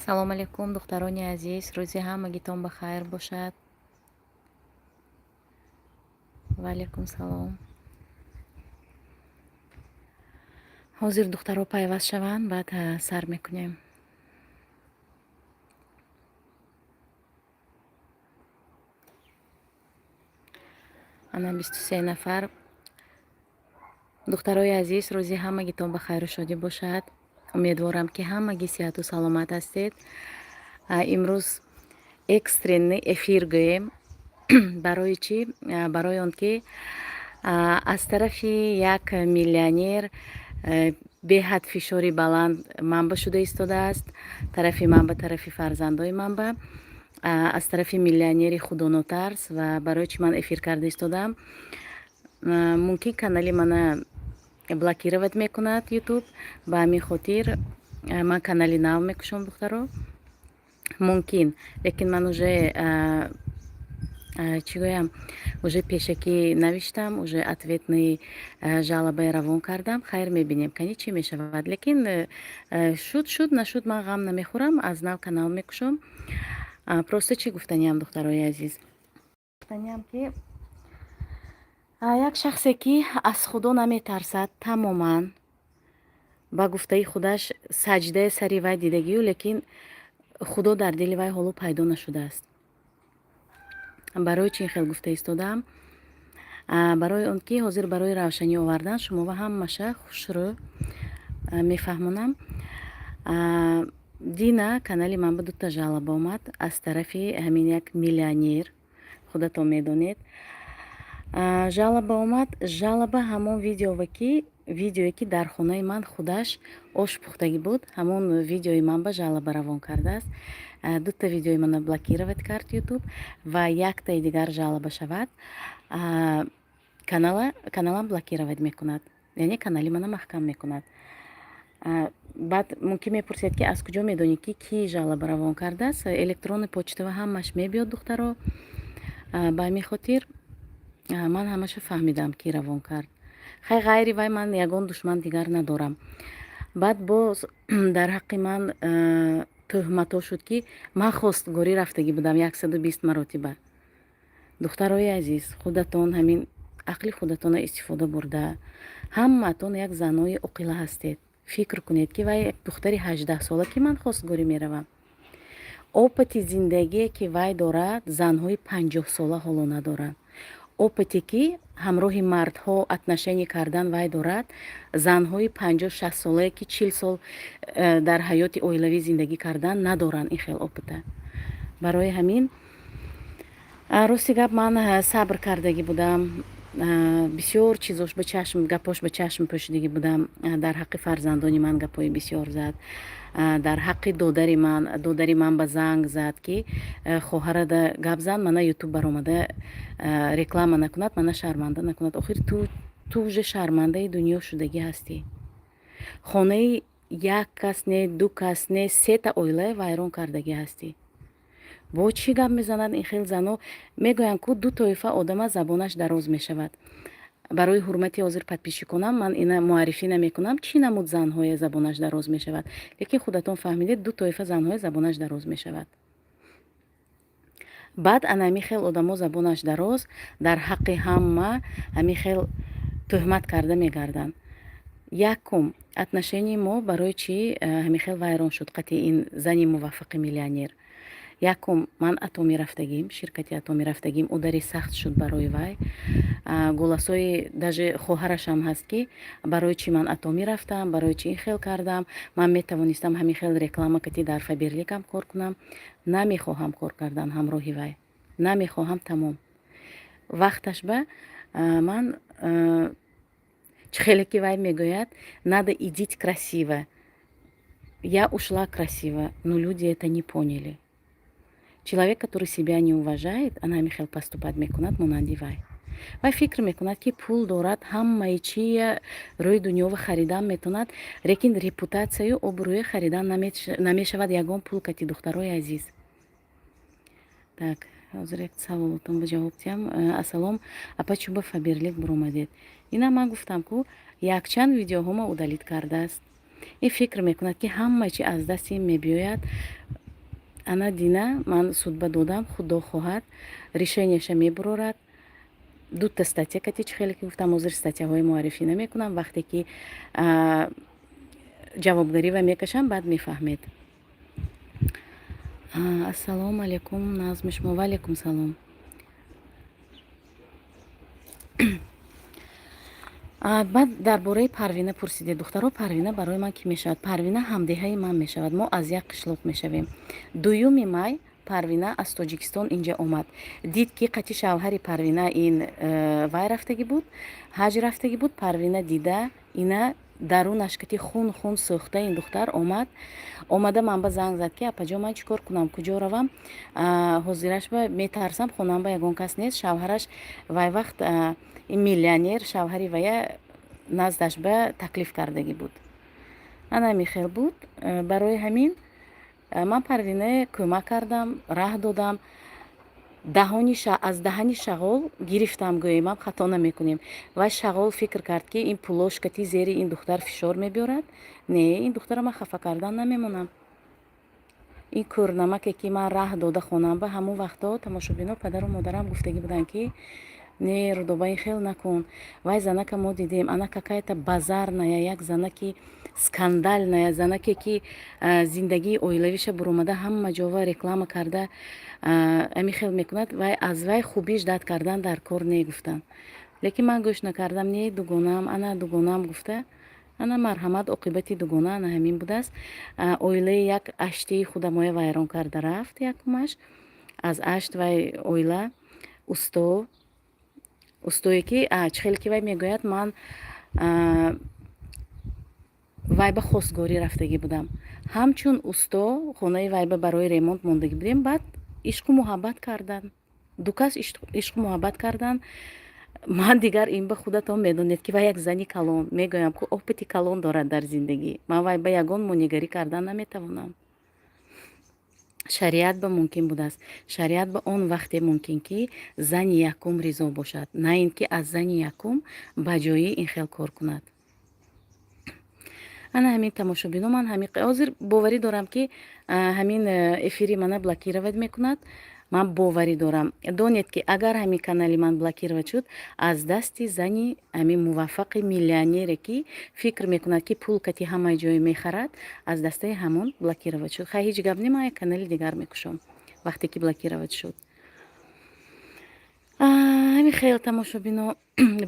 салом алейкум, духтарони азиз, рӯзи ҳамагитон ба хайр бошад. ва алейкум салом. ҳозир духтаро пайваст шаванд, баъд сар мекунем. ана 23 нафар. духтарои азиз, рӯзи ҳамагитон ба хайру шодӣ бошад. умедворам ки ҳамагӣ сиҳату саломат ҳастед. имрӯз экстренный эфир гӯем. барои чӣ? барои он ки аз тарафи як миллионер беҳад фишори баланд манба шуда истодааст. тарафи манба тарафи фарзандои манба аз тарафи миллионери худонотарс. ва барои чӣ ман эфир карда истодам? мумкин канали мана блокировать мекунад ютуб. ба ҳамин хотир ман канали нав мекушам духтаро. мумкин, лекин ман уже чӣ гӯям, уже пешакӣ навиштам, уже ответный жалобаи равон кардам. хайр мебинем кани чӣ мешавад. лекин шуд нашуд ман ғам намехӯрам, аз нав канал мекушам. просто чӣ гуфтаниям духтарои азиз? гуфтаниям ки як шахсе ки аз худо наметарсад тамоман, ба гуфтаи худаш саҷдаи сари вай дидагию, лекин худо дар дили вай ҳоло пайдо нашудааст. барои чӣ ин хел гуфта истодам? барои он ки ҳозир барои равшанӣ овардан шумова ҳамаша хушрӯ мефаҳмонам. дина канали ман ба дута жалоба омад аз тарафи ҳамин як миллионер, худатон медонед. жалоба омад. жалоба ҳамон видеое ки дар хонаи ман худаш ош пухтагӣ буд, ҳамон видеои ман ба жалоба равон кардааст. дута видеои мана блокировать кард ютуб ва яктаи дигар жалоба шавад, каналам блокировать мекунад, яъне канали мана маҳкам мекунад. баъд мумкин мепурсед ки аз куҷо медонӣ ки кӣ жалоба равон кардааст? электронни почтава ҳамаш мебиёд духтаро. ба ҳамин хотир ман ҳамаша фаҳмидам ки равон кард. хай ғайри вай ман ягон душман дигар надорам. баъд боз дар ҳаққи ман тӯҳмато шуд ки ман хостгорӣ рафтагӣ будам 120 маротиба. духтарои азиз, худатон ҳамин ақли худатона истифода бурда, ҳамаатон як занои оқила ҳастед. фикр кунед ки вай духтари 18 сола ки ман хостгорӣ меравам. опати зиндагие ки вай дорад занҳои 50 сола ҳоло надоранд. опате ки ҳамроҳи мардҳо отношение кардан вай дорад занҳои 50-60 солае ки 40 сол дар ҳаёти оилавӣ зиндагӣ кардан надоранд ин хел опыта. барои ҳамин рости гап ман сабр кардагӣ будам, бисёр чизош ба чашм, гапош ба чашм пӯшидагӣ будам. дар ҳаққи фарзандони ман гапои бисёр зад. дар ҳаққи додари ман ба занг зад ки хоҳарада гап зан, мана ютуб баромада реклама накунад, мана шарманда накунад. охир ту уже шармандаи дунё шудагӣ ҳастӣ. хонаи як кас не, ду кас не, сета оила вайрон кардагӣ ҳастӣ. бо чӣ гап мезанад ин хел зано? мегӯянд ку ду тоифа одама забонаш дароз мешавад. барои ҳурмати ҳозир подписчиконам ман ина муаррифӣ намекунам чӣ намуд занҳое забонаш дароз мешавад, лекин худатон фаҳмидед ду тоифа занҳое забонаш дароз мешавад. баъд ана ҳамин хел одамо забонаш дароз дар ҳаққи ҳама ҳамин хел тӯҳмат карда мегарданд. якум отношенияи мо барои чӣ ҳамин хел вайрон шуд? қатъи ин зани муваффақи миллионер. якум ман атоми рафтагим, ширкати атоми рафтагим удари сахт шуд барои вай. голасои даже хоҳарашам ҳаст ки барои чӣ ман атоми рафтам, барои чӣ ин хел кардам, ман метавонистам ҳамин хел реклама кати дар фаберликам кор кунам. намехоҳам кор кардан ҳамроҳи вай, намехоҳам. тамом вақташ ба ман чхеле ки вай мегӯяд надо идить красиво. Я ушла красиво, но люди это не поняли. Человек, который себя не уважает, она михел поступать мекунад монанди вай. Вай фикр мекунад ки пул дорад, ҳамаи чия рӯи дунёва харидан метонад, лекин репутацияю обрӯе харидан намешавад ягон пул кати духтарои азиз. так ҳозир як саволотон ба ҷавоб диҳам. ассалом, апа чӯ ба фаберлик биромадед? ина ман гуфтам ку якчанд видеоҳома удалит кардааст. ин фикр мекунад ки ҳама чи аз дасти ин мебиёяд. ана дина ман судба додам, худо хоҳад решенияша мебурорад. дута статья кати чӣ хеле ки гуфтам, ҳозир статьяҳои муаррифӣ намекунам. вақте ки ҷавобгарӣ ва мекашам, баъд мефаҳмед. ассалому алайкум, назми шумо. ва алайкум салом. баъд дар бораи Парвина пурсиде. духтаро, Парвина барои ман кӣ мешавад? Парвина ҳамдиҳаи ман мешавад. мо аз як қишлоқ мешавем. 2 май Парвина аз Тоҷикистон инҷа омад. Дид ки қати шавҳари Парвина ин вай рафтагӣ буд, ҳаҷ рафтагӣ буд. Парвина дида ина дарунаш кати хун сӯхта ин духтар омад. Омада манба занг зад ки апаҷон ман чӣ кор кунам, куҷо равам? ҳозираш ба метарсам, хонам ба ягон кас нест. шавҳараш вай вақт ин миллионер, шавҳари вая наздаш ба таклиф кардагӣ буд. ана михел буд. барои ҳамин ман Парвина кӯмак кардам, раҳ додам. аз даҳани шағол гирифтам, гӯем ам хато намекунем. Вай шағол фикр кард ки ин пулош кати зери ин духтар фишор мебиёрад. Не, ин духтара ман хафа кардан намемонам. ин кӯрнамаке ки ман раҳ дода хонам ба, ҳамон вақтҳо тамошобино падару модарам гуфтагӣ буданд ки не, Рудоба, ин хел накун. Вай занака мо дидем, ана какая-то базарная, як занаки скандальная, занаке ки зиндагии оилавиша буромада ҳама ҷова реклама карда ами хел мекунад. Вай аз вай хубӣ ждат кардан дар кор негуфтанд. лекин ман гӯш накардам. Не, дугонаам, ана дугонаам гуфта. ана марҳамат оқибати дугона ана ҳамин будааст. оилаи як аштии худамоя вайрон карда рафт якумаш. аз ашт вай оила устое ки чӣ хеле ки вай мегӯяд, ман вай ба хостгорӣ рафтагӣ будам. ҳамчун усто хонаи вай ба барои ремонт мондагӣ будем. баъд ишқу муҳаббат кардан. ду кас ишқу муҳаббат кардан. ман дигар ин ба худатон медонед ки вай як зани калон, мегӯям ки опити калон дорад дар зиндагӣ. ман вай ба ягон монигарӣ кардан наметавонам. шариат ба мумкин будааст. шариат ба он вақте мумкин ки зани якум ризо бошад, на ин ки аз зани якум ба ҷои ин хел кор кунад. ана ҳамин тамошобино, ман ҳозир боварӣ дорам ки ҳамин эфири мана блокировать мекунад. ман боварӣ дорам. донед ки агар ҳамин канали ман блокировать шуд, аз дасти зани ҳамин муваффақи миллионере ки фикр мекунад ки пул кати ҳамаи ҷое мехарад, аз дастаи ҳамон блокировать шуд. хай ҳеҷ гап не, ман як канали дигар мекушам вақте ки блокировать шуд. ҳамин хел тамошобино,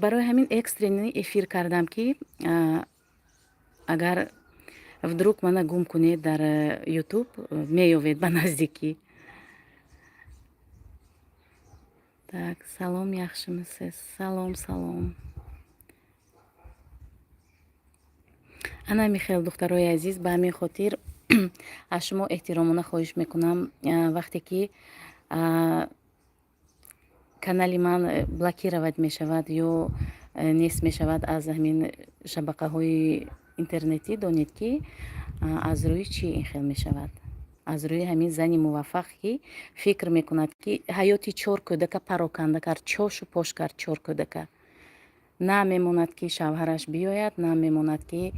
барои ҳамин экстрени эфир кардам ки агар вдруг мана гум кунед дар ютуб, меёвед ба наздикӣ. так, салом, яхшимисез? Салом. ана михел, духтарои азиз, ба ҳамин хотир аз шумо эҳтиромона хоҳиш мекунам, вақте ки канали ман блокировать мешавад ё нест мешавад аз ҳамин шабақаҳои интернетӣ, донед ки аз рӯи чӣ ин хел мешавад. аз рӯи ҳамин зани муваффақ ки фикр мекунад ки ҳаёти 4 кӯдака пароканда кард, чошу пош кард 4 кӯдака. на мемонад ки шавҳараш биёяд, на мемонад ки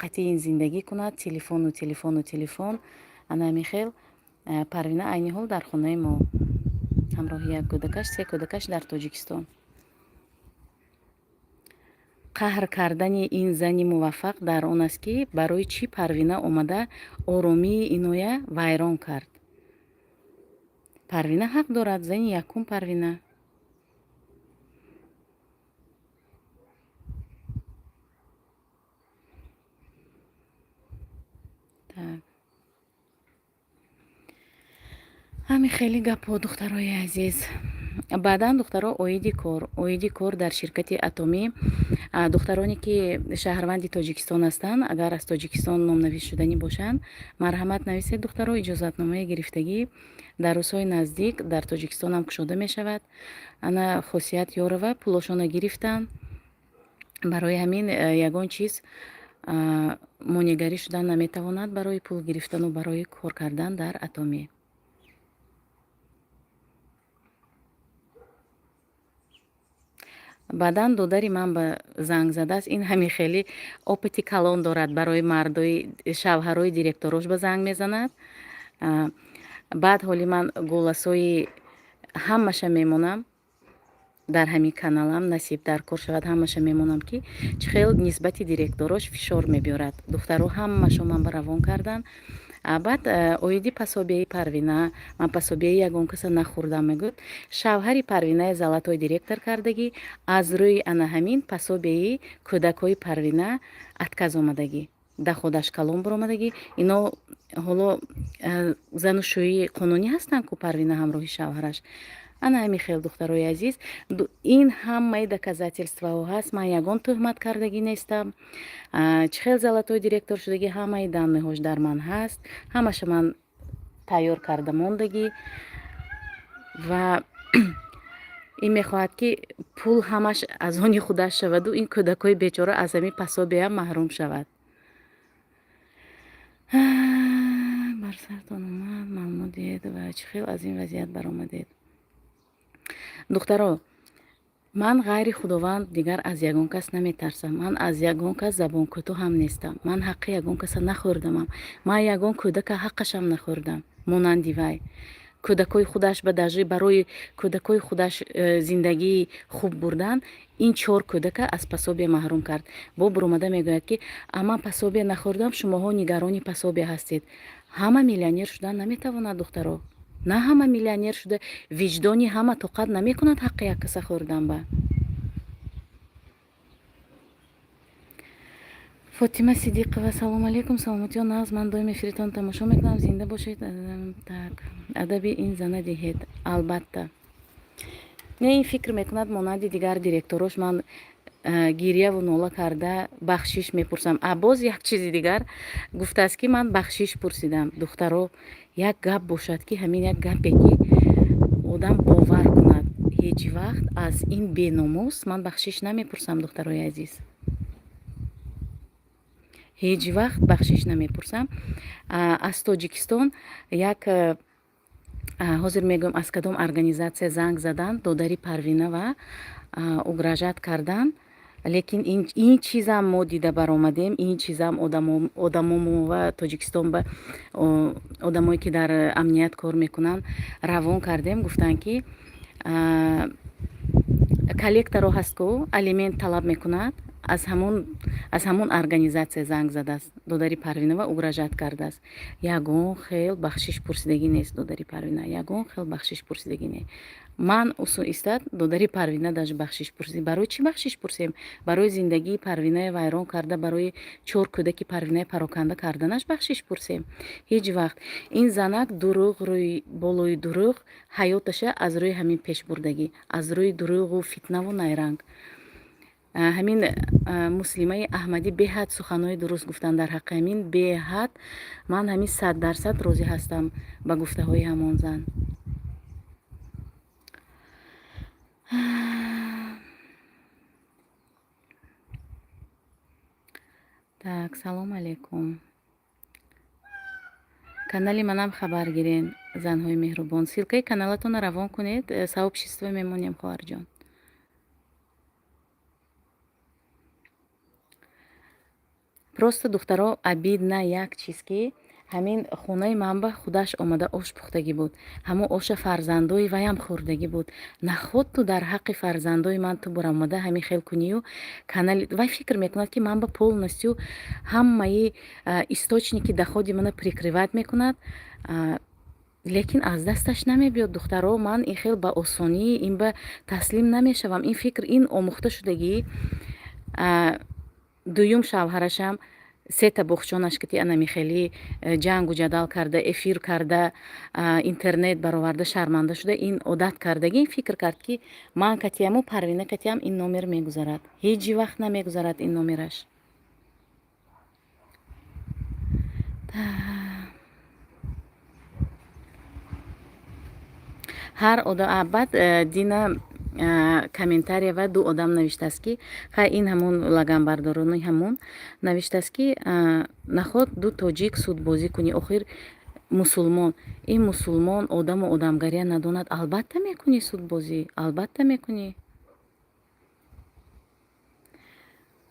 қатъин зиндагӣ кунад. телефон. ана ҳамин хел Парвина айни ҳол дар хонаи мо ҳамроҳи як кӯдакаш, 3 кӯдакаш дар Тоҷикистон. қаҳр кардани ин зани муваффақ дар он аст ки барои чӣ Парвина омада оромии иноя вайрон кард. Парвина ҳақ дорад, зани якум Парвина. ҳамин хеле гапҳо, духтарои азиз. баъдан духтаро оиди кор дар ширкати Атомӣ. духтароне ки шаҳрванди Тоҷикистон ҳастанд, агар аз Тоҷикистон номнавис шуданӣ бошанд, марҳамат нависед духтаро. иҷозатномаи гирифтагӣ дар рӯзҳои наздик дар Тоҷикистон ҳам кушода мешавад. ана хосият ёрава пулошона гирифтанд. барои ҳамин ягон чиз монигарӣ шудан наметавонад барои пул гирифтану барои кор кардан дар Атомӣ. баъдан додари ман ба занг задааст. Ин ҳамин хеле опити калон дорад барои мардои шавҳарои директорош ба занг мезанад. баъд ҳоли ман голосҳои ҳамаша мемонам дар ҳамин каналам насиб дар кор шавад, ҳамаша мемонам ки чӣ хел нисбати директорош фишор мебиёрад. духтаро ҳамаашо манба равон карданд. баъд оиди пособияи Парвина, ман пособияи ягон каса нахӯрдам, мегӯд шавҳари Парвина залатои директор кардагӣ, аз рӯи ана ҳамин пособияи кӯдакҳои Парвина отказ омадагӣ, даходаш калон баромадагӣ. Ино ҳоло занушӯии қонунӣ ҳастанд ку Парвина ҳамроҳи шавҳараш. ана ҳамин хел духтарои азиз, ин ҳамаи доказательстваҳо ҳаст. ман ягон тӯҳмат кардагӣ нестам. чӣ хел залатои директор шудагӣ ҳамаи данныҳош дар ман ҳаст. ҳамаша ман тайёр карда мондагӣ ва ин мехоҳад ки пул ҳамаш аз они худаш шаваду ин кӯдакҳои бечора аз ҳамин пособия маҳрум шавад. бар сартон омад маълумот ва чӣ хел аз ин вазъият баромадед. духтаро, ман ғайри худованд дигар аз ягон кас наметарсам. ман аз ягон кас забонкӯтӯ ҳам нестам. ман ҳаққи ягон каса нахӯрдамам. ман ягон кӯдака ҳаққашам нахӯрдам монанди вай. кӯдакҳои худаш ба дажӣ барои кӯдакҳои худаш зиндагии хуб бурдан ин 4 кӯдака аз пособия маҳрум кард. бо баромада мегӯяд ки ман пособия нахӯрдам, шумоҳо нигарони пособия ҳастед. ҳама миллионер шудан наметавонад духтаро. на ҳама миллионер шуда виҷдони ҳама тоқат намекунад ҳаққи як каса хӯрдан ба. фотима сидиқова: салому алейкум, саломотиён нағз, ман доим эфиритон тамошо мекунам, зинда бошед. Так, адаби ин зана диҳед. албатта не ин фикр мекунад монанди дигар директорош ман гирияву нола карда бахшиш мепурсам. боз як чизи дигар гуфтааст ки ман бахшиш пурсидам. духтаро, як гап бошад ки ҳамин як гапе ки одам бовар кунад. ҳеҷ вақт аз ин беномус ман бахшиш намепурсам духтарои азиз. ҳеҷ вақт бахшиш намепурсам. аз Тоҷикистон як ҳозир мегӯям аз кадом организатсия занг задан, додари Парвина ва угражат кардан. лекин ин чизам мо дида баромадем. ин чизам одамомо ва Тоҷикистон ба одамое ки дар амният кор мекунанд равон кардем. гуфтанд ки коллекторо ҳастку алимент талаб мекунад, аз ҳамон организатсия занг задааст, додари Парвина ва угражат кардааст. ягон хел бахшиш пурсидагӣ нест додари Парвина. ягон хел бахшиш пурсидагӣ нест. ман усу истад додари Парвина даж бахшиш пурсид. барои чӣ бахшиш пурсем? барои зиндагии Парвина вайрон карда, барои 4 кӯдаки Парвина пароканда карданаш бахшиш пурсем? ҳеҷ вақт. ин занак дурӯғ рӯи болои дурӯғ ҳаёташа аз рӯи ҳамин пешбурдагӣ, аз рӯи дурӯғу фитнаву найранг. ҳамин муслимаи аҳмадӣ беҳад суханои дуруст гуфтанд дар ҳаққи ҳамин. беҳад ман ҳамин 100% розӣ ҳастам ба гуфтаҳои ҳамон зан. так, салом алейкум. канали манам хабар гирен, занҳои меҳрубон. силкаи каналатонро равон кунед, сообщество мемонем хоҳарҷон. просто духтаро абид на як чиз ки ҳамин хонаи манба худаш омада ош пухтагӣ буд. ҳамон оша фарзандои ваям хӯрдагӣ буд. наход ту дар ҳаққи фарзандои ман ту баромада ҳамин хел кунию канали вай фикр мекунад ки манба полностью ҳамаи источники доходи мана прикрывать мекунад. лекин аз дасташ намебиёд духтаро. ман ин хел ба осонӣ ин ба таслим намешавам. ин фикр ин омӯхта шудагӣ. дуюм шавҳарашам сета бохчонаш кити ана михелӣ ҷангу ҷадал карда, эфир карда, интернет бароварда шарманда шуда ин одат кардагӣ. ин фикр кард ки ман катияму Парвина катиям ин номер мегузарад. ҳеҷ вақт намегузарад ин номераш. ҳар одам баъд дина комментария ва ду одам навиштааст ки хай ин ҳамон лаганбардорони ҳамон навиштааст ки наход ду тоҷик судбозӣ кунӣ, охир мусулмон. ин мусулмон одаму одамгария надонад. албатта мекунӣ судбозӣ, албатта мекунӣ.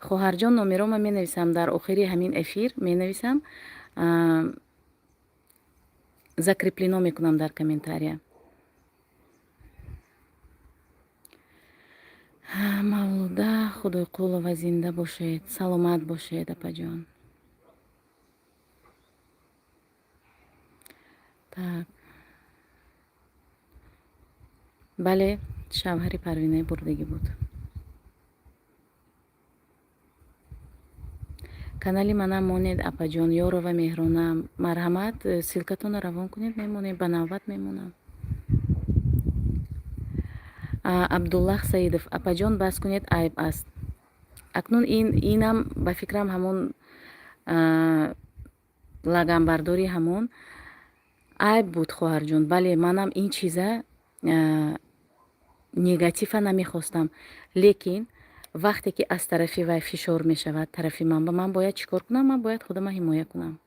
хоҳарҷон номерома менависам дар охири ҳамин эфир менависам, закреплено мекунам дар комментария. Мавлуда Худойқулова зинда бошед, саломат бошед апаҷон. Так. бале, шавҳари Парвинаи бурдагӣ буд. канали манам монед апаҷон, ёрова меҳрона. Марҳамат, силкатонро равон кунед, мемонед, ба навбат мемонам. Абдуллаҳ Саидов: апаҷон бас кунед, айб аст. Акнун инам ба фикрам ҳамон лаганбардори ҳамон айб буд хоҳарҷон. Бале, манам ин чиза негатива намехостам, лекин вақте ки аз тарафи вай фишор мешавад, тарафи ман бояд чӣ кор кунам? Ман бояд худама ҳимоя кунам.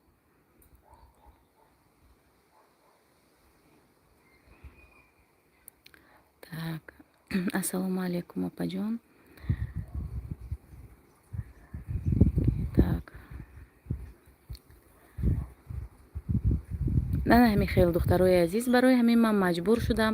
Так. Ассалому алайкум апаҷон. Так. на михел духтарои азиз, барои ҳамин ман маҷбур шудам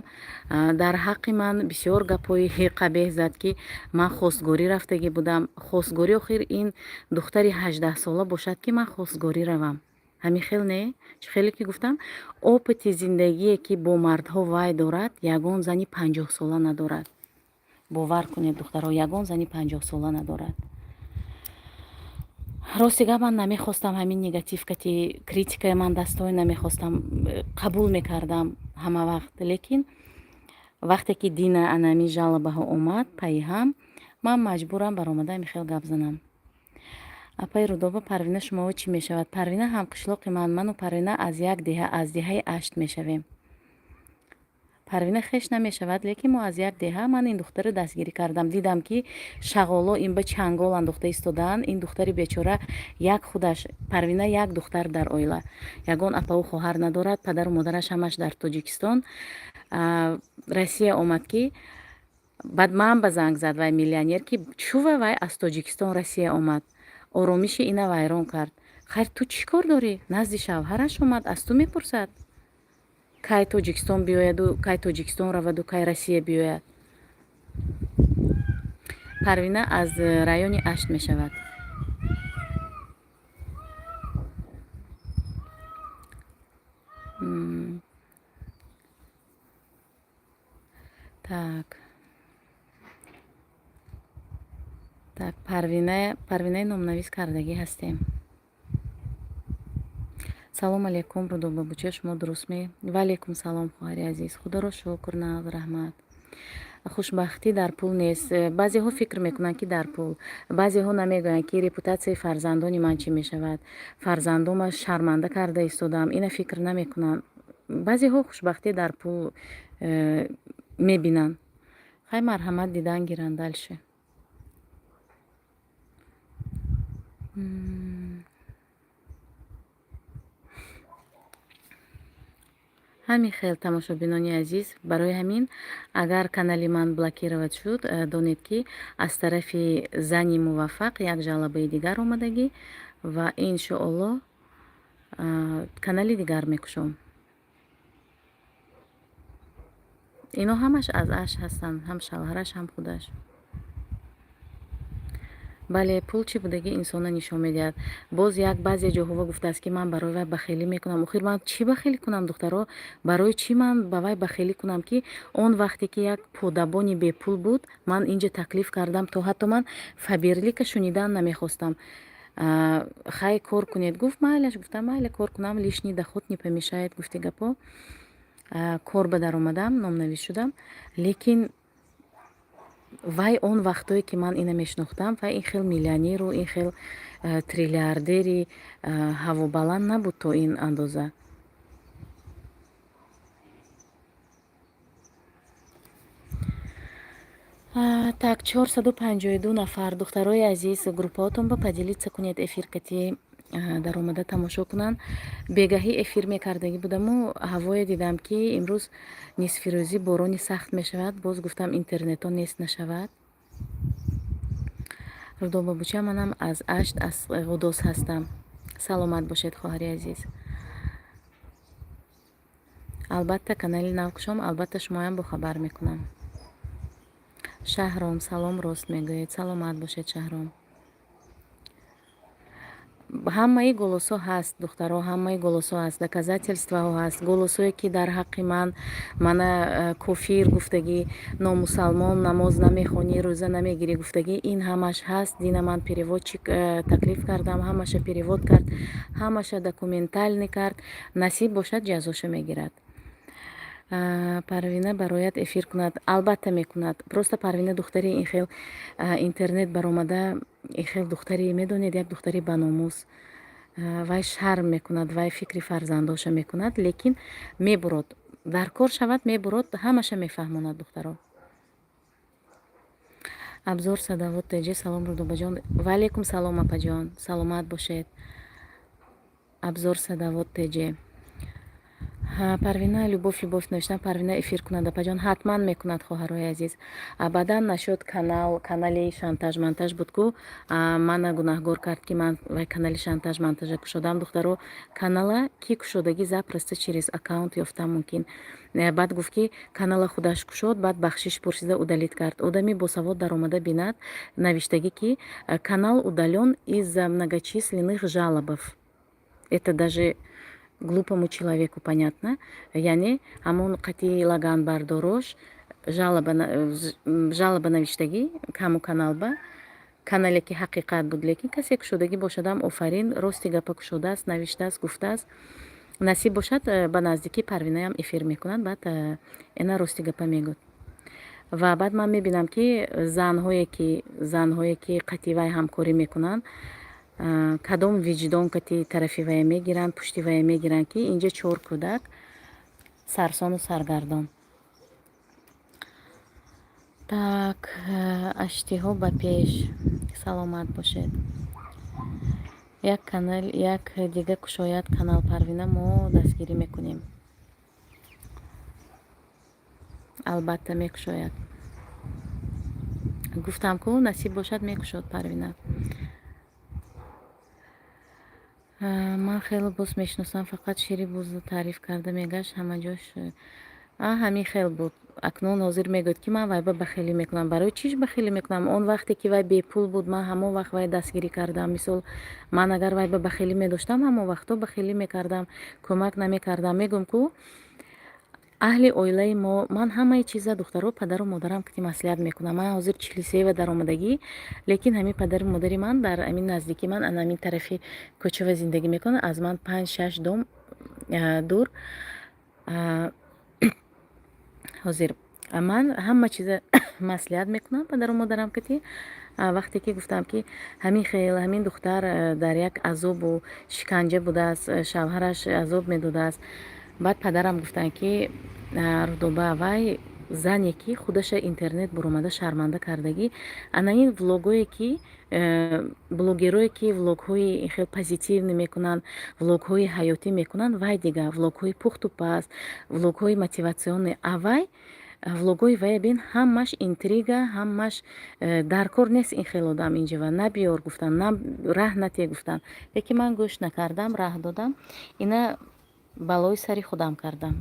дар ҳаққи ман бисёр гапҳои қабеҳ зад, ки ман хостгорӣ рафтагӣ будам. Хостгорӣ охир ин духтари 18 сола бошад, ки ман хостгорӣ равам. ҳамин хел не? Чӣ хеле ки гуфтам? Опити зиндагие ки бо мардҳо вай дорад, ягон зани 50 сола надорад. бовар кунед духтаро, ягон зани 50 сола надорад. рости гап ман намехостам ҳамин негативкати критикаи ман дастҳои намехостам, қабул мекардам ҳама вақт, лекин вақте ки дина анами жалобаҳо омад пайи ҳам, ман маҷбурам баромада михел гап занам. апаи Рудоба: Парвина шумово чӣ мешавад? Парвина ҳамқишлоқи ману Парвина аз як деҳа, аз деҳаи Ашт мешавем. Парвина хеш намешавад, лекин мо аз як деҳа. Ман ин духтаро дастгирӣ кардам, дидам ки шағоло ин ба чангол андохта истодаанд. Ин духтари бечора як худаш, Парвина як духтар дар оила, ягон апаву хоҳар надорад, падару модараш ҳамаш дар Тоҷикистон. Россия омад, ки баъд ман ба занг зад вай миллионер, ки чува вай аз Тоҷикистон Россия омад, оромиши ина вайрон кард. хайр ту чӣ кор дорӣ? Назди шавҳараш омад, аз ту мепурсад кай Тоҷикистон биёяду, кай Тоҷикистон раваду, кай Россия биёяд. Парвина аз райони Ашт мешавад. Так, Парвинаи номнавис кардагӣ ҳастем. салом алейкум Рудоба, буча шумо дуруст ме? Ва алейкум салом хоҳари азиз. Худоро шукр, нав раҳмат. хушбахтӣ дар пул нест. баъзеҳо фикр мекунанд ки дар пул, баъзеҳо намегӯянд ки репутатсияи фарзандони ман чӣ мешавад, фарзандома шарманда карда истодам, ина фикр намекунанд. баъзеҳо хушбахтӣ дар пул мебинанд. хай марҳамат дидан гиранд дальше. ҳамин хел тамошобинони азиз, барои ҳамин агар канали ман блокировад шуд, донед ки аз тарафи зани муваффақ як жалобаи дигар омадагӣ ва иншоаллоҳ канали дигар мекушом. ино ҳамаш аз аш ҳастанд, ҳам шавҳараш, ҳам худаш. бале, пул чӣ будагӣ инсона нишон медиҳад. боз як баъзе ҷоҳова гуфтааст, ки ман барои вай бахелӣ мекунам. охир ман чӣ бахелӣ кунам духтаро? барои чӣ ман ба вай бахелӣ кунам, ки он вақте ки як подабони бепул буд, ман инҷа таклиф кардам, то ҳатто ман фаберлика шунидан намехостам. хай кор кунед. гуфт майлаш. гуфтам майли кор кунам, лишний доход не помешает, гуфти гапо. кор ба дар омадам, номнавис шудам, лекин вай он вақтое ки ман ина мешнохтам, вай ин хел миллионеру, ин хел триллиардери ҳавобаланд набуд то ин андоза. так 452 нафар духтарои азиз, группаотон ба поделиться кунед, эфир кати дар омада тамошо кунанд. бегаҳӣ эфир мекардагӣ будаму ҳавое дидам, ки имрӯз нисфирӯзӣ борони сахт мешавад. боз гуфтам интернето нест нашавад. рудоба буча, манам аз ашт аз ғудос ҳастам. Саломат бошед хоҳари азиз. албатта канали Навкушом, албатта шумоям бохабар мекунам. Шаҳром, салом, рост мегӯед. Саломат бошед Шаҳром. ҳамаи голосҳо ҳаст, духтаро, ҳамаи голосҳо ҳаст, доказательстваҳо ҳаст. Голосое ки дар ҳаққи мана кофир гуфтагӣ, номусалмон, намоз намехонӣ, рӯза намегирӣ гуфтагӣ, ин ҳамаш ҳаст. Дина ман переводчик таклиф кардам, ҳамаша перевод кард, ҳамаша документалӣ кард. Насиб бошад ҷазошо мегирад. Парвина бароят эфир кунад. Албатта мекунад. Просто Парвина духтари ин хел интернет баромада, ин хел духтари, медонед, як духтари баномус. Вай шарм мекунад, вай фикри фарзандоша мекунад, лекин мебурод. Дар кор шавад мебурод, ҳамаша мефаҳмонад духтаро. Абзор Садовод теҷе, салом Рудобаҷон. Ваалейкум салом апаҷон. Саломат бошед. Абзор Садовод теҷе. Парвина любовь навиштам. Парвина эфир кунад апаҷон. Ҳатман мекунад хоҳарои азиз. Баъдан нашуд канали шантаж монтаж буд ку мана гунаҳгор кард ки ман вай канали шантаж монтажа кушодам. Духтаро, канала ки кушодаги запросто через аккаунт ёфтам мумкин. Баъд гуфт ки канала худаш кушод, баъд бахшиш пурсида удалит кард. Одами босавод даромада бинад навиштаги ки канал удалён из-за многочисленных жалобов. Это даже глупому человеку понятно. Яъне ҳамон қатъи лаганбардорош жалоба навиштагӣ ҳамон каналба, канале ки ҳақиқат буд, лекин касе кушодагӣ бошадам офарин, рости гапа кушодааст, навиштааст, гуфтааст. Насиб бошад ба наздикӣ Парвинаям эфир мекунад, баъд ина рости гапа мегӯд. Ва баъд ман мебинам ки занҳое ки қатъи вай ҳамкорӣ мекунанд, кадом виҷдон кати тарафи вая мегиранд, пушти вая мегиранд ки инҷа 4 кӯдак сарсону саргардон. Так, аштиҳо ба пеш. Саломат бошед. Як канал, як дига кушояд канал Парвина, мо дастгирӣ мекунем. Албатта мекушояд. Гуфтам ку насиб бошад мекушод Парвина. ман хеле боз мешиносам, фақат шири бузу таъриф карда мегашт ҳама ҷош. Ҳамин хел буд. Акнун ҳозир мегӯяд ки ман вайба бахелӣ мекунам. Барои чиш бахелӣ мекунам? Он вақте ки вай бепул буд, ман ҳамон вақт вай дастгирӣ кардам. Мисол ман агар вайба бахелӣ медоштам, ҳамон вақто бахелӣ мекардам, кӯмак намекардам. Мегӯям ку аҳли оилаи мо, ман ҳамаи чиза духтаро падару модарам кати маслиҳат мекунам. Ман ҳозир 43 даромадагӣ, лекин ҳамин падару модари ман дар амин наздики ман анамин тарафи кӯчава зиндагӣ мекунад, аз ман 5-6 дом дур. ҳозир ман ҳама чиза маслиҳат мекунам падару модарам кати. Вақте ки гуфтам ки ҳамин духтар дар як азобу шиканҷа будааст, шавҳараш азоб медодааст. баъд падарам гуфтанд ки Рудоба, вай зане ки худаша интернет буромада шарманда кардагӣ, ана ин влогое ки блогерое ки влогҳои хел позитивӣ мекунанд, влогҳои ҳаётӣ мекунанд, вай дига влогҳои пухту паст, влогҳои мотиватсионӣ, вай влогҳои вай бин ҳамаш интрига, ҳамаш дар кор нест. ин хел одам инҷава набиёр гуфтанд, на раҳ натег гуфтанд, лекин ман гӯш накардам, раҳ додам, ина балои сари худам кардам.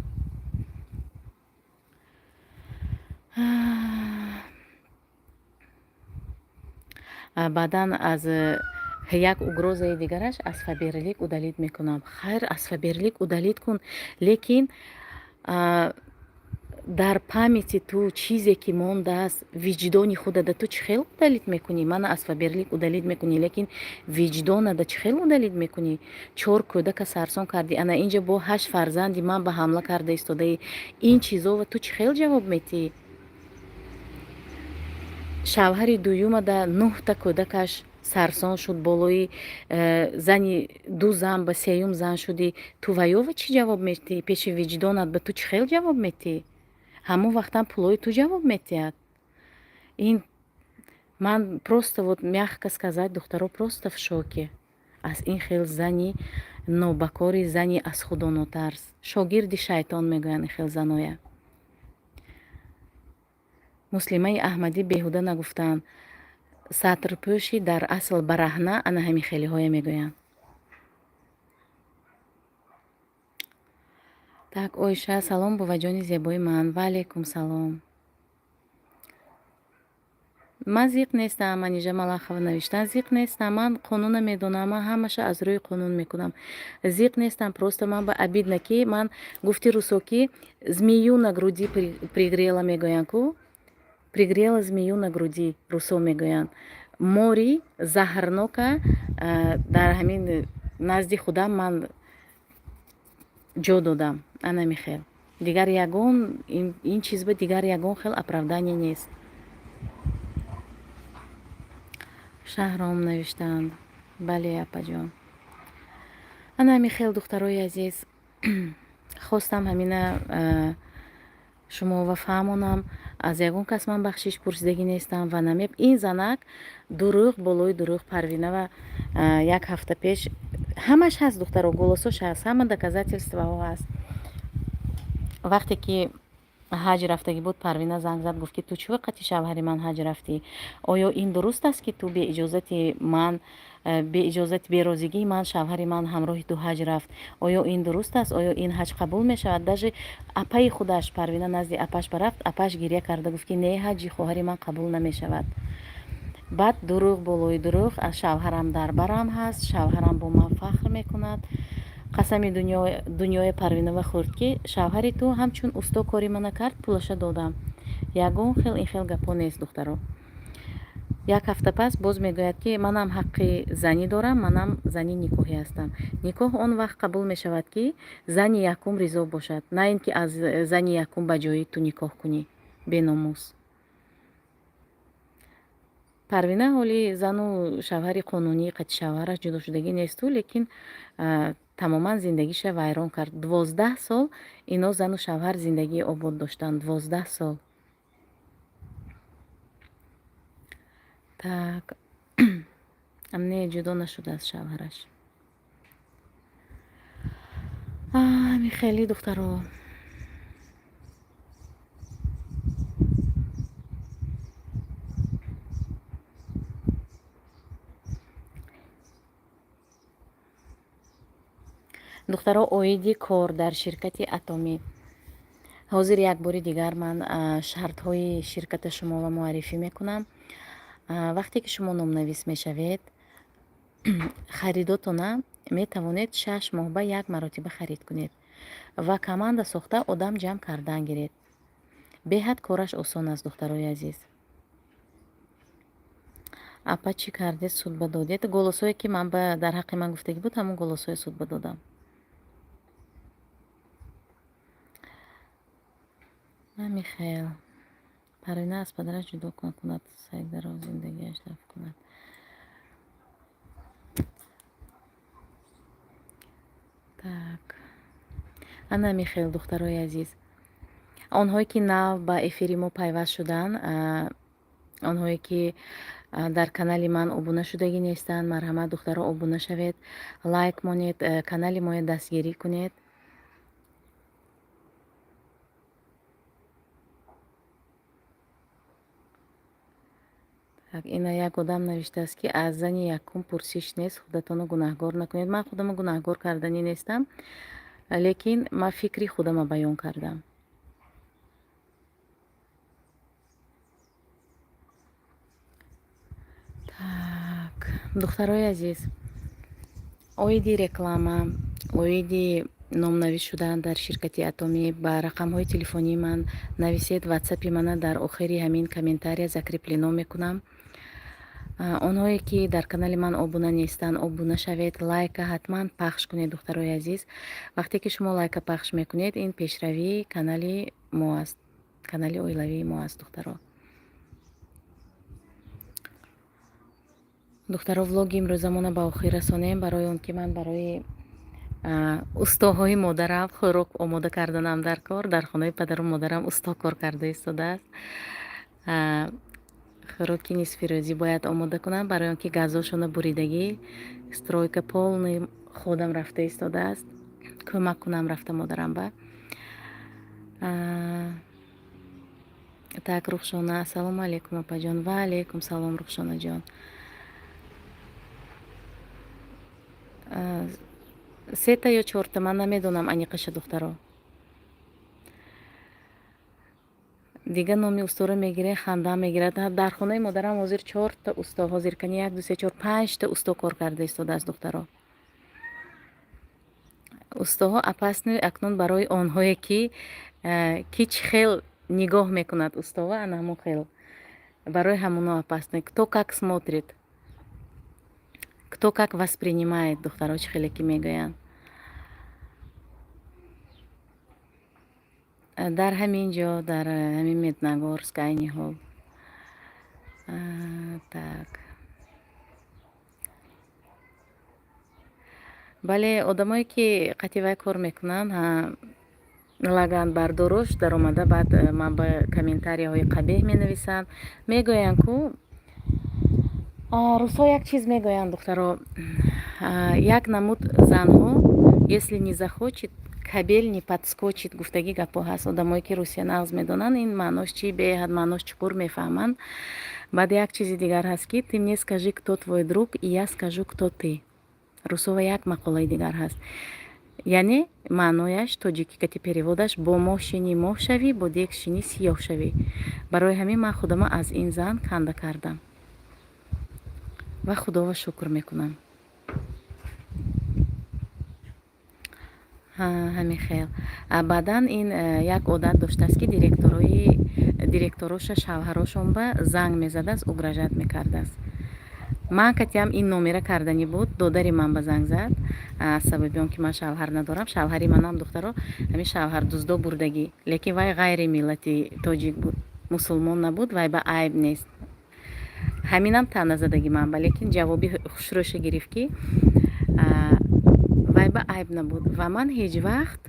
баъдан аз як угрозаи дигараш аз фаберлик удалит мекунам. хайр, аз фаберлик удалит кун, лекин дар памяти ту чизе ки мондааст, виҷдони худада ту чӣ хел удалит мекунӣ? Мана аз фаберлик удалит мекунӣ, лекин виҷдонада чӣ хел удалит мекунӣ? 4 кӯдака сарсон кардӣ, ана инҷа бо 8 фарзанди ман ба ҳамла карда истодаӣ. Ин чизова ту чӣ хел ҷавоб метиҳӣ? шавҳари дуюмада 9 та кӯдакаш сарсон шуд, болои зани 2 зан ба 3 зан шудӣ. Ту ваёва чӣ ҷавоб метиҳӣ? Пеши виҷдонат ба ту чӣ хел ҷавоб метиҳӣ? ҳамон вақтам пулои ту ҷавоб метиҳад. Ин ман просто вот мягко сказать, духтаро, просто в шоке аз ин хел зани нобакори, зани аз худо нотарс. Шогирди шайтон мегӯянд ин хел заноя. Муслимаи Аҳмадӣ беҳуда нагуфтанд. сатрпӯши дар асл бараҳна ана ҳамин хелиҳое мегӯянд. Так, Ойша, салом буваҷони зебои ман. Ва алайкум салом. ман зиқ нестам. Манижа Малахова навиштан зиқ нестам. Ман қонуна медонам. Ман ҳамаша аз рӯи қонун мекунам. Зиқ нестам. Просто ман ба обидна ки ман гуфти русо ки змею на груди пригрела мегӯянд ку. Пригрела змею на груди русо мегӯянд. Мори заҳрнока дар ҳамин назди худам ман ҷо додам. Ана михел. Дигар ягон ин чизба дигар ягон хел оправдание нест. Шаҳром навиштанд. Бале апаҷон. Ана михел духтарои азиз. Хостам ҳамина шумо ва фаҳмонам аз ягон кас ман бахшиш пурсидагӣ нестам ва намеб ин занак дурӯғ болои дурӯғ Парвина ва як ҳафта пеш ҳамаш ҳаст духтаро голосош ҳаст ҳама доказательстваҳо ҳаст. вақте ки ҳаҷ рафтагӣ буд Парвина занг зад гуфт ки ту чӣ вақати шавҳари ман ҳаҷ рафтӣ? Оё ин дуруст аст ки ту беиҷозати ман беиҷозати берозигии ман шавҳари ман ҳамроҳи ту ҳаҷ рафт? Оё ин дуруст аст? Оё ин ҳаҷ қабул мешавад? даже апаи худаш Парвина назди апаш baрафт апаш гирья карда гуфт ки не ҳаҷи хоҳари ман қабул намешавад. баъд дурӯғ болои дурӯғ аз шавҳарам дар барам ҳаст. шавҳарам бо ман фахр мекунад. қасами дунёи Парвинова хӯрд ки шавҳари ту ҳамчун усто кори мана кард пулаша додам. Ягон хел ин хел гапо нест духтаро. як ҳафта пас боз мегӯяд ки манам ҳаққи занӣ дорам, манам зани никоҳӣ ҳастам. Никоҳ он вақт қабул мешавад ки зани якум ризо бошад, на ин ки аз зани якум ба ҷои ту никоҳ кунӣ беномус. Парвина ҳоли зану шавҳари қонунии қати шавҳараш ҷудошудагӣ несту, лекин тамоман зиндагиша вайрон кард. 12 сол ино зану шавҳар зиндагии обод доштанд. 12 сол. так не ҷудо нашудааст шавҳараш. михели духтаро духтаро оиди кор дар ширкати Атоми. ҳозир як бори дигар ман шартҳои ширката шуморо муаррифӣ мекунам. вақте ки шумо номнавис мешавед харидотона метавонед 6 моҳ ба як маротиба харид кунед ва команда сохта одам ҷамъ кардан гиред. беҳад кораш осон аст духтарои азиз. апа чӣ кардед? судба додед? голосое ки ман дар ҳаққи ман гуфтагӣ буд ҳамон голосое судба додам. михаил Парвина аз падараш ҷудо кунад, сай дароз зиндагиаш даф кунад. так ана михаил духтарои азиз, онҳое ки нав ба эфири мо пайваст шуданд, онҳое ки дар канали ман обуна шудагӣ нестанд, марҳамат духтаро обуна шавед, лайк монед, канали моя дастгирӣ кунед. так ина як одам навиштааст ки аз зани якум пурсиш нест, худатонро гунаҳгор накунед. ман худамро гунаҳгор карданӣ нестам, лекин ман фикри худамро баён кардам. так духтарои азиз, оиди реклама, оиди номнавис шудан дар ширкати Атоми ба рақамҳои телефонии ман нависед. ватсапи мана дар охири ҳамин комментария закреплено мекунам. онҳое ки дар канали ман обуна нестанд, обуна шавед, лайка ҳатман пахш кунед духтарои азиз. вақте ки шумо лайка пахш мекунед, ин пешравии канали мо аст, канали оилавии мо аст духтаро. духтаро влоги имрӯзамона ба охир расонем, барои он ки ман барои устоҳои модарам хӯрок омода карданам дар кор. дар хонаи падару модарам усто кор карда истодааст. хӯроки нисфирӯзӣ бояд омода кунам, барои он ки газошона буридагӣ, стройка полный ходам рафта истодааст. кӯмак кунам рафта модарам ба. Так, Рухшона, ассалому алейкум, апаҷон. Ва алейкум салом, Рухшонаҷон. Сета ё чорта, ман намедонам аниқаша духтаро. Дига номи усторо мегирем, ханда мегирад. Дар хонаи модарам ҳозир 4 та усто ҳозир кани 1 2 3 4 5 та усто кор карда истодааст духтаро. Устоҳо апасни акнун барои онҳое ки чӣ хел нигоҳ мекунад устоҳо ана ҳамон хел. Барои ҳамоно опасны. Кто как смотрит, кто как воспринимает духтаро, чӣ хеле ки мегӯянд. Дар ҳамин ҷо, дар ҳамин Медногорск айни ҳол. Так. бале одамое ки қатъи кор мекунанд, лаганбардорош дар омада баъд ман ба комментарияҳои қабеҳ менависанд, мегӯянд ку рӯзҳо як чиз мегӯянд духтаро, як намуд занҳо если не захочет кабел не подскочит, гуфтаги гапҳо ҳаст. Одамое ки русия нағз медонанд ин маънош чӣ беҳад маънош чуқур мефаҳманд. Баъд як чизи дигар ҳаст ки ты мне скажи кто твой друг и я скажу кто ты. Русова як мақолаи дигар ҳаст. яъне маънояш тоҷикӣ кати переводаш бо моҳ шинӣ моҳ шавӣ, бо дег шинӣ сиёҳ шавӣ. Барои ҳамин ман худама аз ин зан канда кардам ва худоро шукр мекунам. ҳамин хел. Баъдан ин як одат доштааст ки директороша шавҳарошон ба занг мезадааст, угражат мекардааст. ман катиам ин номера карданӣ буд, додари ман ба занг зад аз сабаби он ки ман шавҳар надорам. Шавҳари манам духтаро ҳамин шавҳар дуздо бурдагӣ, лекин вай ғайри миллати тоҷик буд, мусулмон набуд, вай ба айб нест. ҳаминам таъна задаги ман ба, лекин ҷавоби хушрӯша гирифт ки вай ба айб набуд. Ва ман ҳеҷ вақт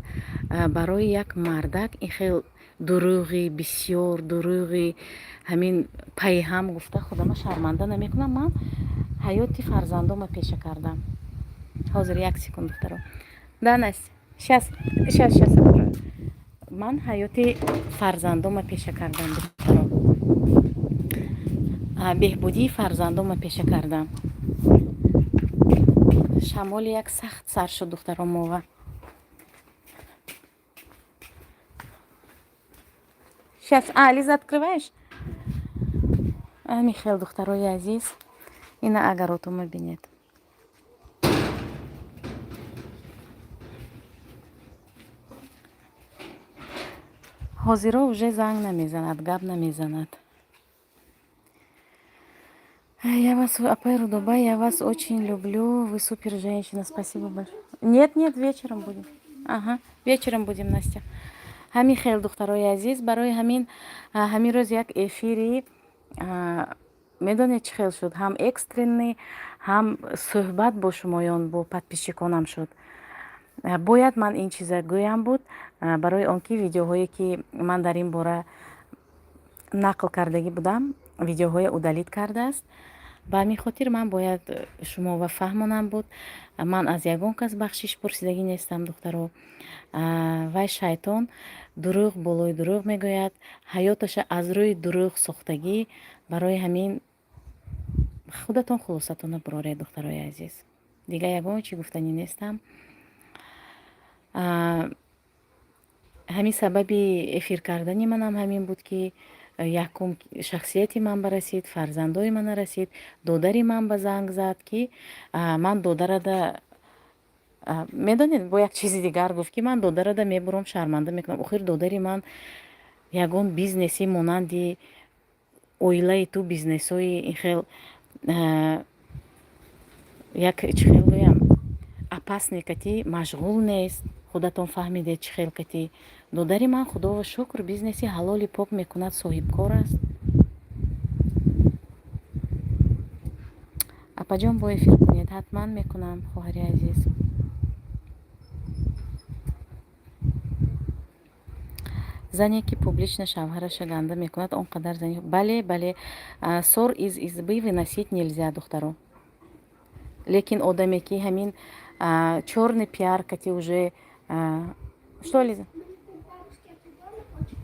барои як мардак ин хел дурӯғи, бисёр дурӯғи ҳамин пайҳам гуфта худама шарманда намекунам. Ман ҳаёти фарзандома пеша кардам. ҳозир як секунд духтаро. Да, Настя, сейчас. Ман ҳаёти фарзандома пеша кардам духтаро. беҳбудии фарзандома пеша кардам. шамоли як сахт сар шуд духтаро мова. Сейчас, Лиза, открываешь? Михаил, духтарои азиз, ина агаротума бинед. ҳозиро уже занг намезанад, гап намезанад. Я вас, апай Рудоба, я вас очень люблю, вы супер женщина, спасибо большое. Нет, вечером будем. Ага, вечером будем, Настя. ҳамин хел духтарои азиз, барои ҳамин рӯз як эфири медонед чӣ хел шуд, ҳам экстренный, ҳам суҳбат бо шумоён, бо подписчиконам шуд. бояд ман ин чиза гӯям буд, барои он ки видеоҳое ки ман дар ин бора нақл кардагӣ будам, видеоҳое удалит кардааст. ба ҳамин хотир ман бояд шуморо фаҳмонам буд. ман аз ягон кас бахшиш пурсидагӣ нестам духтаро. вай шайтон дурӯғ болои дурӯғ мегӯяд, ҳаёташа аз рӯи дурӯғ сохтагӣ. барои ҳамин худатон хулосатона бироред духтарои азиз. дига ягон чи гуфтанӣ нестам. ҳамин сабаби эфир кардани манам ҳамин буд ки якум шахсияти ман ба расид, фарзандои мана расид, додари ман ба занг зад ки ман додарада медонед бо як чизи дигар гуфт ки ман додарада мебурам шарманда мекунам. охир додари ман ягон бизнеси монанди оилаи ту бизнесои ин хел як чӣ хел гӯям опасне кати машғул нест. худатон фаҳмидед чӣ хел кати додари ман худоро шукр бизнеси ҳалоли пок мекунад, соҳибкор аст. апаҷон бо эфир кунед, ҳатман мекунам хоҳари азиз. зане ки публично шавҳараша ганда мекунад, он қадар зани. бале ссор из избы выносить нельзя духтаро. лекин одаме ки ҳамин чёрный пиар кати уже что, Лиза?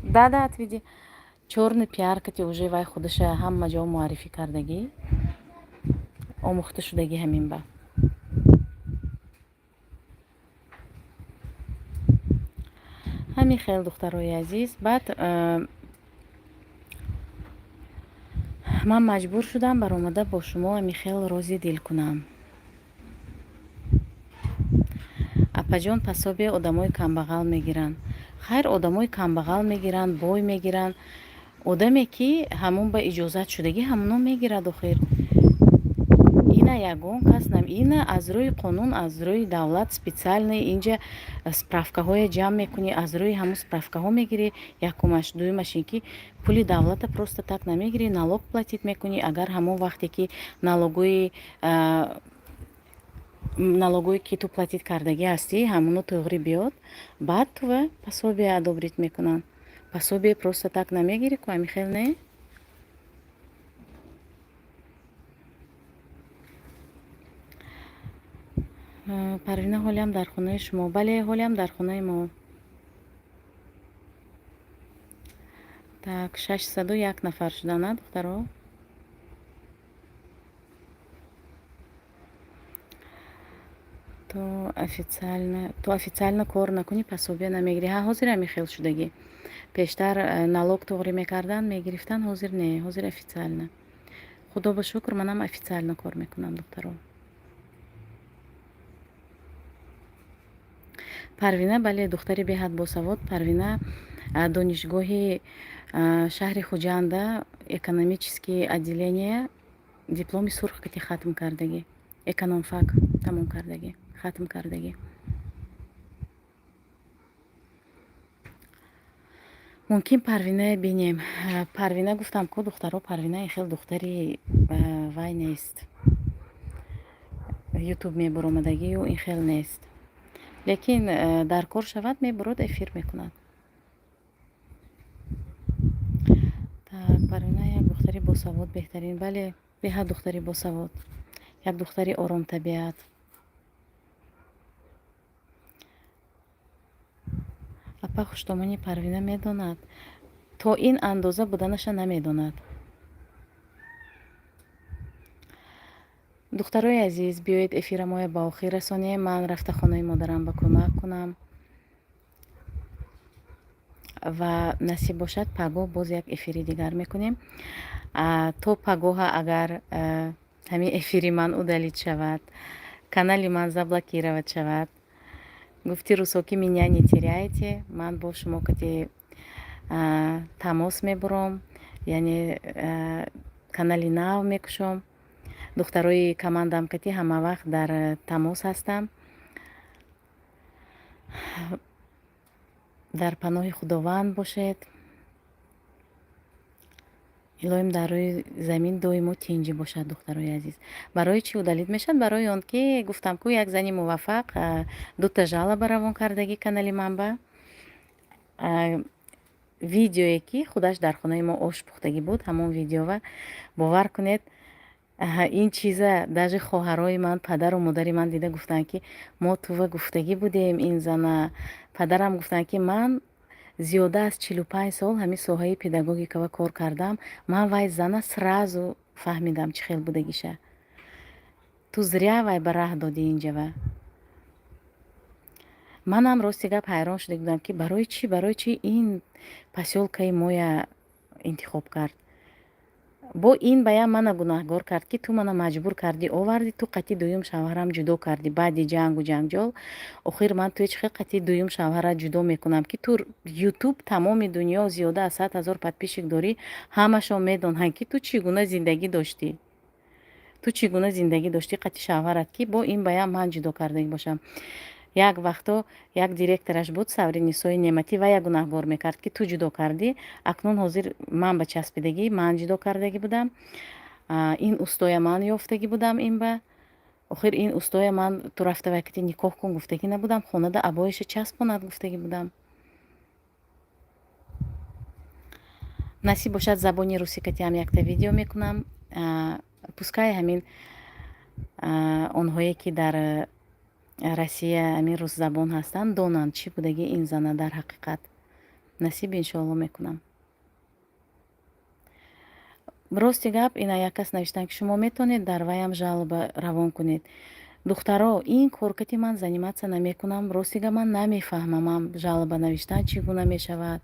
Да, отведи. чорни пиар кати уже вай худаша ҳама ҷо муаррифӣ кардагӣ омӯхта шудагӣ ҳамин ба ҳамин хел духтарои азиз. Баъд ман маҷбур шудам баромада бо шумо ҳамин хел рози дил кунам. апаҷон пасобе одамои камбағал мегиранд. хайр одамои камбағал мегиранд, бой мегиранд. одаме ки ҳамон ба иҷозат шудагӣ ҳамуно мегирад. охир ина ягон кас нам ина аз рӯи қонун, аз рӯи давлат специалне инҷа справкаҳое ҷамъ мекунӣ, аз рӯи ҳамун справкаҳо мегирӣ. якумаш. дуюмаш ин ки пули давлата просто так намегирӣ, налог платит мекунӣ. агар ҳамон вақте ки налогое ки ту платит кардагӣ ҳастӣ ҳамуно тоғри биёд, баъд тува пособие одобрит мекунанд. пособие просто так намегирӣ ку ҳамин хел не. парвина ҳолиам дар хонаи шумо? бале, ҳолиам дар хонаи мо. так 601 нафар шуданд на духтаро? то официально кор накунӣ, пособие намегирӣ. ҳа ҳозир ҳамин хел шудагӣ. пештар налог тоғрӣ мекарданд, мегирифтанд, ҳозир не, ҳозир официально. худо ба шукр манам официально кор мекунам духтаро. парвина, бале, духтари беҳад босавод. парвина донишгоҳи шаҳри хуҷанда экономические отделение дипломи сурх кати хатм кардагӣ, экономфак тамом кардагӣ, хатм кардагӣ. мумкин парвина бинем. парвина гуфтам ку духтаро, парвина ин хел духтари вай нест, ютуб мебаромадагию ин хел нест, лекин дар кор шавад мебурад, эфир мекунад. так парвина як духтари босавод беҳтарин. бале, беҳад духтари босавод, як духтари оромтабиат. апа хуштомани парвина медонад, то ин андоза буданаша намедонад. духтарои азиз, биёед эфирамоя ба охир расонем. ман рафта хонаи модарам ба кӯмак кунам ва насиб бошад пагоҳ боз як эфири дигар мекунем. то пагоҳа агар ҳамин эфири ман удалид шавад, канали ман заблокировад шавад, гуфти рӯзҳо ки меня не теряйте, ман бо шумо кати тамос мебуром, яъне канали нав мекушом. духтарои командам кати ҳама вақт дар тамос ҳастам. дар паноҳи худованд бошед. илоҳим дар рӯи замин доимо тинҷӣ бошад. духтарои азиз, барои чӣ удалид мешавад? барои он ки гуфтам ку як зани муваффақ дута жалоба равон кардагӣ канали манба. видеое ки худаш дар хонаи мо ош пухтагӣ буд, ҳамон видеова бовар кунед, ин чиза даже хоҳарои ман, падару модари ман дида гуфтанд ки мо тува гуфтагӣ будем ин зана. падарам гуфтанд ки ман зиёда аз 45 сол ҳамин соҳаи педагогикава кор кардам, ман вай зана сразу фаҳмидам чӣ хел будагиша. ту зря вай ба раҳ додӣ инҷава. манам рости гап ҳайрон шуда будам ки барои чӣ ин посёлкаи моя интихоб кард. бо ин баян мана гунаҳгор кард ки ту мана маҷбур кардӣ овардӣ, ту қати дуюм шавҳарам ҷудо кардӣ баъди ҷангу ҷанҷол. охир ман туе чӣ хел қати дуюм шавҳара ҷудо мекунам ки ту ютуб тамоми дунё зиёда аз 100 000 подписчик дорӣ, ҳамашон медонанд ки ту чӣ гуна зиндагӣ доштӣ. ту чӣ гуна зиндагӣ доштӣ қати шавҳарат, ки бо ин баян ман ҷудо кардагӣ бошам. як вақто як директораш буд, Саври Нисои Неъматӣ, ва як гунаҳгор мекард ки ту ҷудо кардӣ. акнун ҳозир ман ба часпидагӣ ман ҷудо кардагӣ будам, ин устоя ман ёфтагӣ будам. ин ба охир ин устоя ман ту рафта вай кати никоҳ кун гуфтагӣ набудам, хонада абоиша часпонад гуфтагӣ будам. насиб бошад забони русӣ кати ҳам якта видео мекунам. пускай ҳамин онҳое ки дар Россия ҳамин рӯззабон ҳастанд донанд чӣ будагӣ ин зана дар ҳақиқат. насиб иншоалло мекунам. рости гап ина як кас навиштанд ки шумо метавонед дар ваям жалоба равон кунед. духтаро ин коркати ман заниматсия намекунам, ростига ман намефаҳмам жалоба навиштан чӣ гуна мешавад.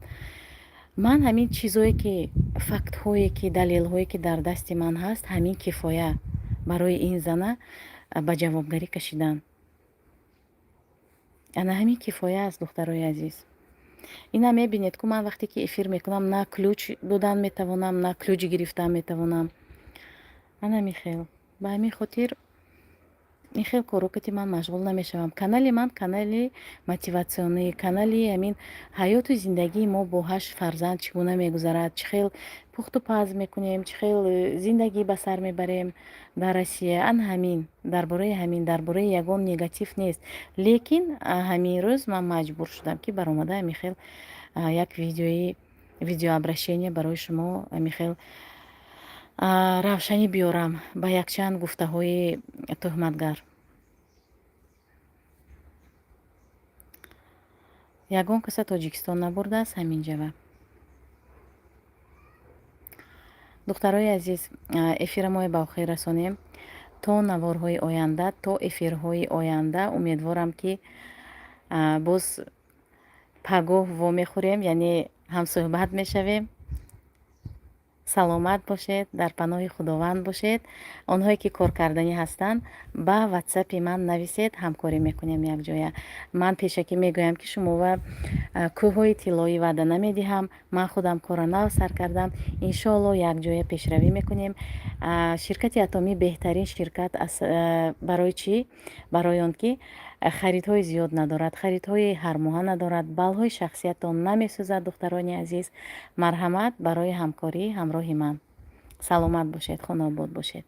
ман ҳамин чизое ки фактҳое ки далелҳое ки дар дасти ман ҳаст ҳамин кифоя барои ин зана ба ҷавобгарӣ кашидан. ана ҳамин кифоя аст духтарои азиз. ина мебинед ку ман вақте ки эфир мекунам на ключ додан метавонам, на ключ гирифтан метавонам. ана михел ба ҳамин хотир ин хел корокати ман машғул намешавам. Канали ман канали мотиватсионӣ, канали ҳамин ҳаёту зиндагии мо бо 8 фарзанд чӣ гуна мегузарад, чӣ хел пухту паз мекунем, чӣ хел зиндагӣ ба сар мебарем дар Россия. Ан ҳамин ҳамин дарбораи ягон негатив нест. Лекин ҳамин рӯз ман маҷбур шудам ки баромада ҳамин хел як видеообращение барои шумо ҳамин хел равшанӣ биёрам ба якчанд гуфтаҳои тӯҳматгар. ягон каса Тоҷикистон набурдааст ҳамин ҷава. духтарои азиз, эфирамои ба охир расонем. То наворҳои оянда, то эфирҳои оянда умедворам ки боз пагоҳ вомехӯрем, яъне ҳамсӯҳбат мешавем. саломат бошед, дар паноҳи худованд бошед. онҳое ки коркарданӣ ҳастанд ба ватсапи ман нависед, ҳамкорӣ мекунем якҷоя. ман пешакӣ мегӯям ки шумова кӯҳҳои тиллоӣ ваъда намедиҳам. ман худам кора нав сар кардам. иншоалло якҷоя пешравӣ мекунем. ширкати атомӣ беҳтарин ширкат аст. барои чӣ? Барои он ки харидҳои зиёд надорад, харидҳои ҳармоҳа надорад, балҳои шахсиятон намесӯзад. духтарони азиз, марҳамат барои ҳамкорӣ ҳамроҳи ман. саломат бошед, хонобод бошед.